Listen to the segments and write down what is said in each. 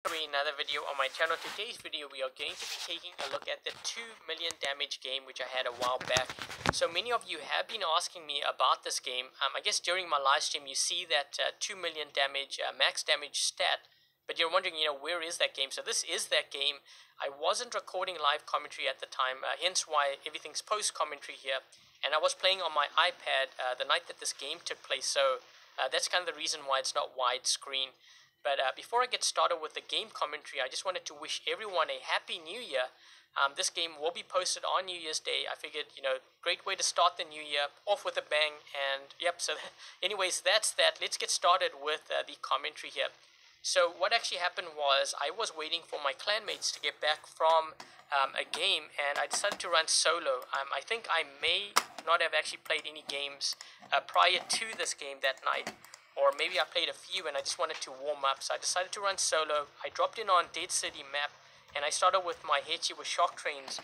Another video on my channel. Today's video we are going to be taking a look at the 2 million damage game which I had a while back. So many of you have been asking me about this game. I guess during my live stream you see that 2 million damage max damage stat, but you're wondering, where is that game? So this is that game. I wasn't recording live commentary at the time, hence why everything's post commentary here, and I was playing on my iPad the night that this game took place, so that's kind of the reason why it's not widescreen. But before I get started with the game commentary, I just wanted to wish everyone a Happy New Year. This game will be posted on New Year's Day. I figured, great way to start the new year, off with a bang. And yep, so anyways, that's that. Let's get started with the commentary here. So what actually happened was I was waiting for my clanmates to get back from a game, and I decided to run solo. I think I may not have actually played any games prior to this game that night, or maybe I played a few and I just wanted to warm up, so I decided to run solo. I dropped in on Dead City map and I started with my Hechi with shock trains.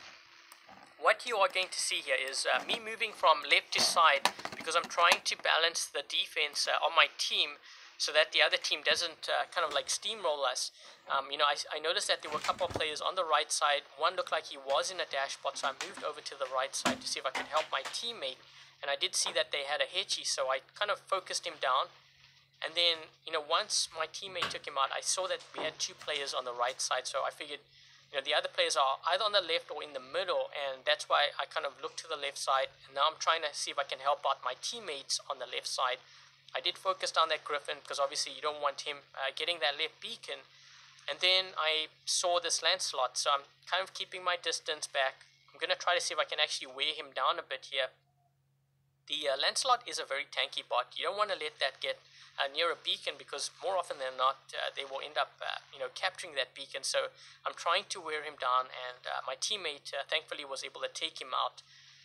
What you are going to see here is me moving from left to side because I'm trying to balance the defense on my team so that the other team doesn't kind of like steamroll us. I noticed that there were a couple of players on the right side. One looked like he was in a dash spot, so I moved over to the right side to see if I could help my teammate, and I did see that they had a Hechi, so I kind of focused him down. And then, once my teammate took him out, I saw that we had two players on the right side, so I figured, the other players are either on the left or in the middle, and that's why I kind of looked to the left side, and now I'm trying to see if I can help out my teammates on the left side. I did focus down that Griffin, because obviously you don't want him getting that left beacon, and then I saw this Lancelot, so I'm kind of keeping my distance back. I'm going to try to see if I can actually wear him down a bit here. The Lancelot is a very tanky bot. You don't want to let that get near a beacon, because more often than not they will end up capturing that beacon. So I'm trying to wear him down, and my teammate thankfully was able to take him out.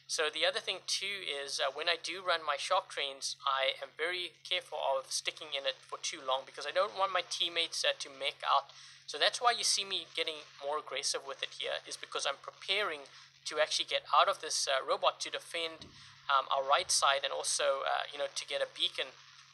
So the other thing too is when I do run my shock trains, I am very careful of sticking in it for too long, because I don't want my teammates to mech out. So that's why you see me getting more aggressive with it here, is because I'm preparing to actually get out of this robot to defend our right side, and also to get a beacon.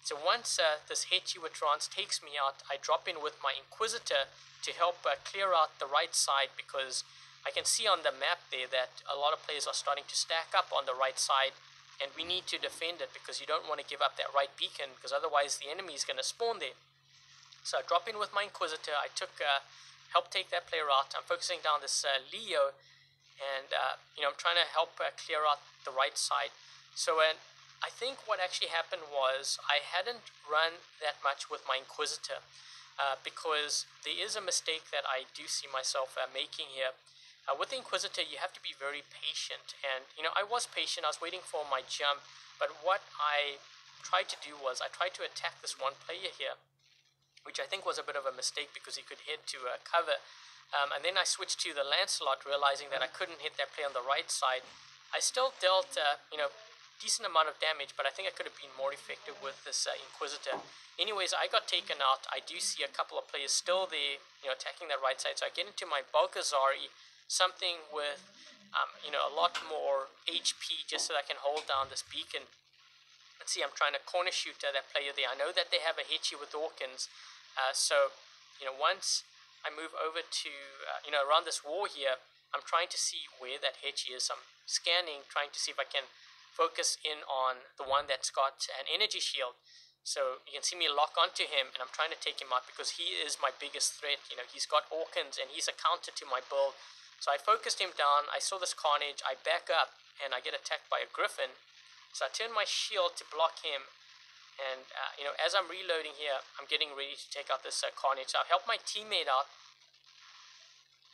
So once this Hechi with Trance takes me out, I drop in with my Inquisitor to help clear out the right side, because I can see on the map there that a lot of players are starting to stack up on the right side, and we need to defend it, because you don't want to give up that right beacon, because otherwise the enemy is going to spawn there. So I drop in with my Inquisitor. I help take that player out. I'm focusing down this Leo, and I'm trying to help clear out the right side. So I think what actually happened was I hadn't run that much with my Inquisitor, because there is a mistake that I do see myself making here. With the Inquisitor, you have to be very patient, and I was patient. I was waiting for my jump, but what I tried to do was I tried to attack this one player here, which I think was a bit of a mistake, because he could head to cover. And then I switched to the Lancelot, realizing that I couldn't hit that player on the right side. I still dealt decent amount of damage, but I think I could have been more effective with this Inquisitor. Anyways, I got taken out. I do see a couple of players still there, attacking that right side. So I get into my Balkazari, something with a lot more HP, just so that I can hold down this beacon. Let's see, I'm trying to corner shoot that player there. I know that they have a Hechi with Hawkins, so once I move over to around this wall here, I'm trying to see where that Hechi is. I'm scanning, trying to see if I can focus in on the one that's got an energy shield. So you can see me lock onto him, and I'm trying to take him out, because he is my biggest threat. He's got Hawkins, and he's a counter to my build. So I focused him down. I saw this carnage. I back up, and I get attacked by a Griffin. So I turn my shield to block him, and as I'm reloading here, I'm getting ready to take out this carnage. So I help my teammate out,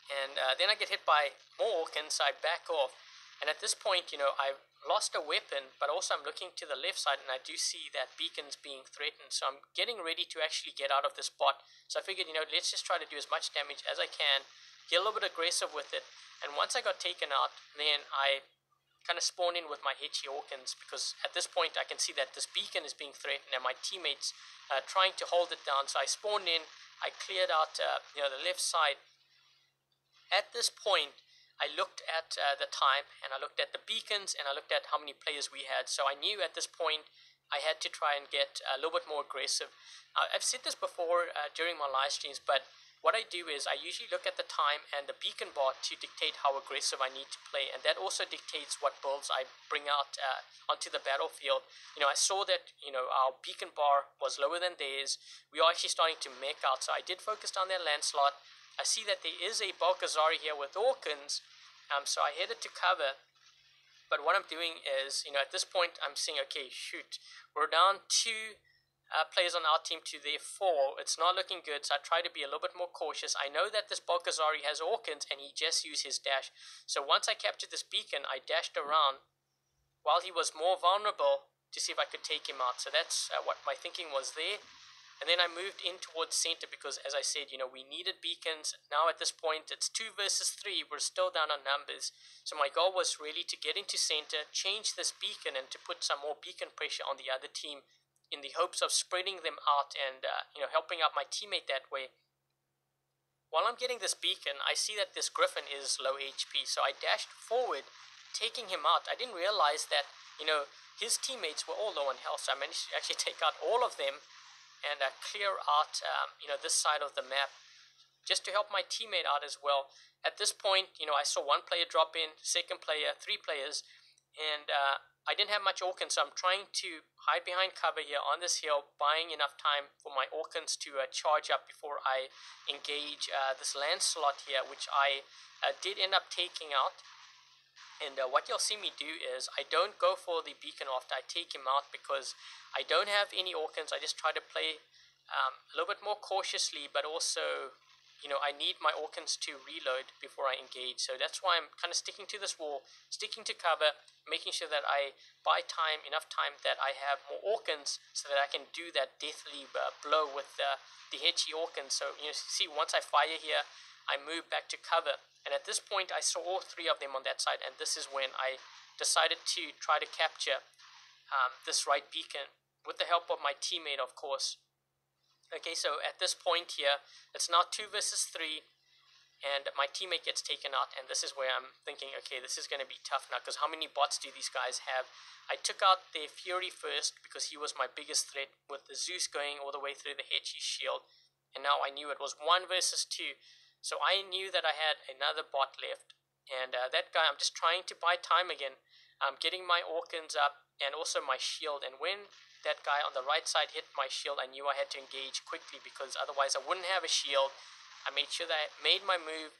and then I get hit by more Hawkins. So I back off, and at this point, I've lost a weapon, but also I'm looking to the left side, and I do see that beacon's being threatened. So I'm getting ready to actually get out of this spot. So I figured, let's just try to do as much damage as I can, get a little bit aggressive with it. And once I got taken out, then I kind of spawned in with my Hechi Hawkins, because at this point I can see that this beacon is being threatened, and my teammates trying to hold it down. So I spawned in, I cleared out the left side. At this point, I looked at the time, and I looked at the beacons, and I looked at how many players we had. So I knew at this point I had to try and get a little bit more aggressive. I've said this before during my live streams, but what I do is I usually look at the time and the beacon bar to dictate how aggressive I need to play, and that also dictates what builds I bring out onto the battlefield. I saw that our beacon bar was lower than theirs. We are actually starting to mech out, so I did focus on their Lancelot. I see that there is a Balkazari here with Orkans, so I headed to cover. But what I'm doing is, at this point, I'm saying, okay, shoot, we're down two players on our team to their 4. It's not looking good, so I try to be a little bit more cautious. I know that this Balkazari has Orkans, and he just used his dash. So once I captured this beacon, I dashed around while he was more vulnerable to see if I could take him out. So that's what my thinking was there. And then I moved in towards center because, as I said, we needed beacons. Now at this point, it's 2 versus 3. We're still down on numbers. So my goal was really to get into center, change this beacon, and to put some more beacon pressure on the other team in the hopes of spreading them out and, helping out my teammate that way. While I'm getting this beacon, I see that this Griffin is low HP. So I dashed forward, taking him out. I didn't realize that, his teammates were all low on health. So I managed to actually take out all of them and clear out, this side of the map, just to help my teammate out as well. At this point, I saw 1 player drop in, 2nd player, 3 players, and I didn't have much Orkans, so I'm trying to hide behind cover here on this hill, buying enough time for my Orkans to charge up before I engage this Lancelot here, which I did end up taking out. And what you'll see me do is I don't go for the beacon after I take him out because I don't have any Orkans. I just try to play a little bit more cautiously, but also, I need my Orkans to reload before I engage. So that's why I'm kind of sticking to this wall, sticking to cover, making sure that I buy time, enough time that I have more Orkans so that I can do that deathly blow with the Hetchy Orkans. So, see, once I fire here, I move back to cover. And at this point, I saw all 3 of them on that side, and this is when I decided to try to capture this right beacon with the help of my teammate, of course. Okay, so at this point here, it's now 2 versus 3, and my teammate gets taken out, and this is where I'm thinking, okay, this is going to be tough now, because how many bots do these guys have? I took out their Fury first, because he was my biggest threat, with the Zeus going all the way through the Hetchy shield, and now I knew it was 1 versus 2, so I knew that I had another bot left, and that guy, I'm just trying to buy time again. I'm getting my Orkans up, and also my shield, and when that guy on the right side hit my shield, I knew I had to engage quickly, because otherwise I wouldn't have a shield. I made sure that I made my move,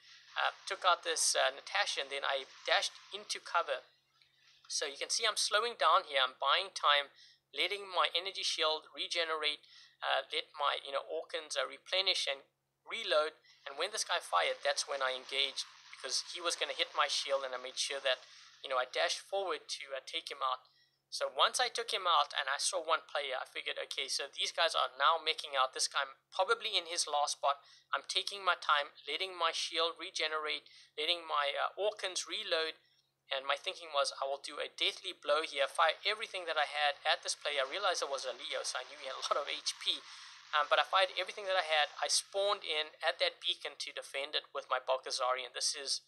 took out this Natasha, and then I dashed into cover. So you can see I'm slowing down here. I'm buying time, letting my energy shield regenerate, let my Orkans replenish and reload. And when this guy fired, that's when I engaged, because he was going to hit my shield, and I made sure that I dashed forward to take him out. So once I took him out and I saw 1 player, I figured, okay, so these guys are now making out. This guy probably in his last spot. I'm taking my time, letting my shield regenerate, letting my Orkans reload, and my thinking was I will do a deathly blow here, fire everything that I had at this player. I realized it was a Leo, so I knew he had a lot of HP, but I fired everything that I had. I spawned in at that beacon to defend it with my Balkazari, and this is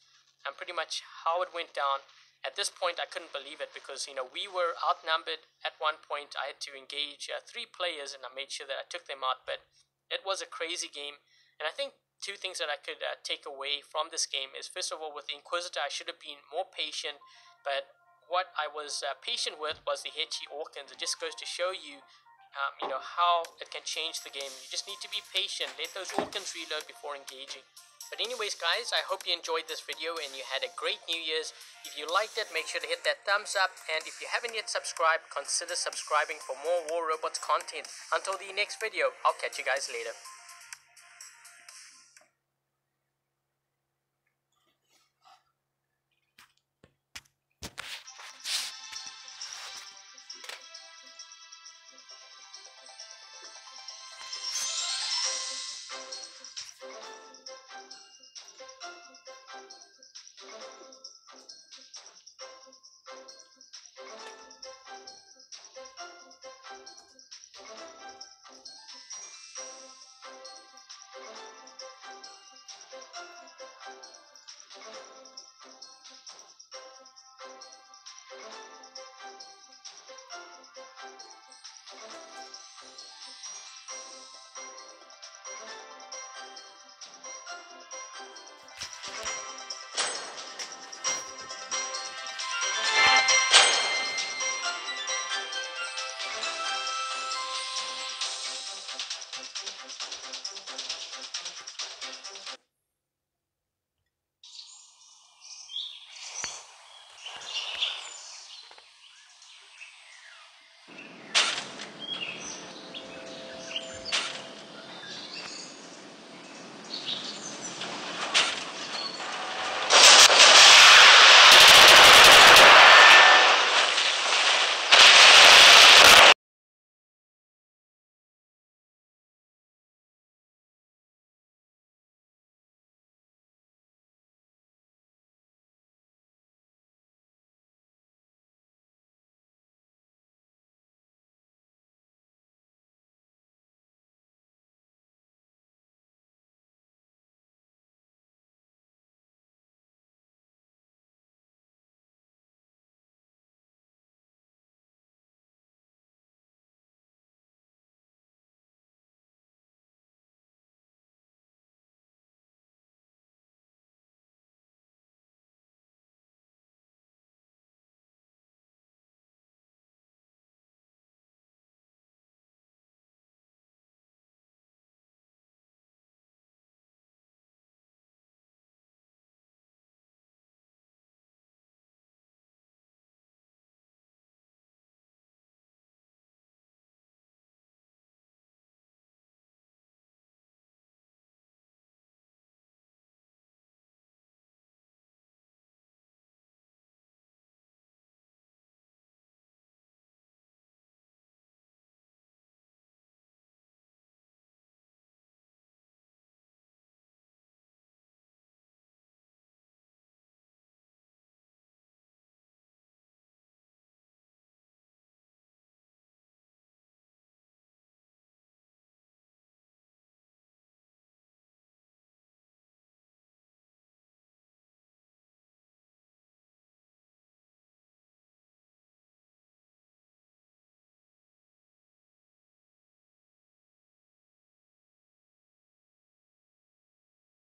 pretty much how it went down. At this point, I couldn't believe it, because, we were outnumbered at one point. I had to engage 3 players, and I made sure that I took them out, but it was a crazy game. And I think 2 things that I could take away from this game is, first of all, with the Inquisitor, I should have been more patient, but what I was patient with was the Hetchy Orkans. It just goes to show you, how it can change the game. You just need to be patient, let those Orkans reload before engaging. But anyways, guys, I hope you enjoyed this video and you had a great New Year's. If you liked it, make sure to hit that thumbs up. And if you haven't yet subscribed, consider subscribing for more War Robots content. Until the next video, I'll catch you guys later.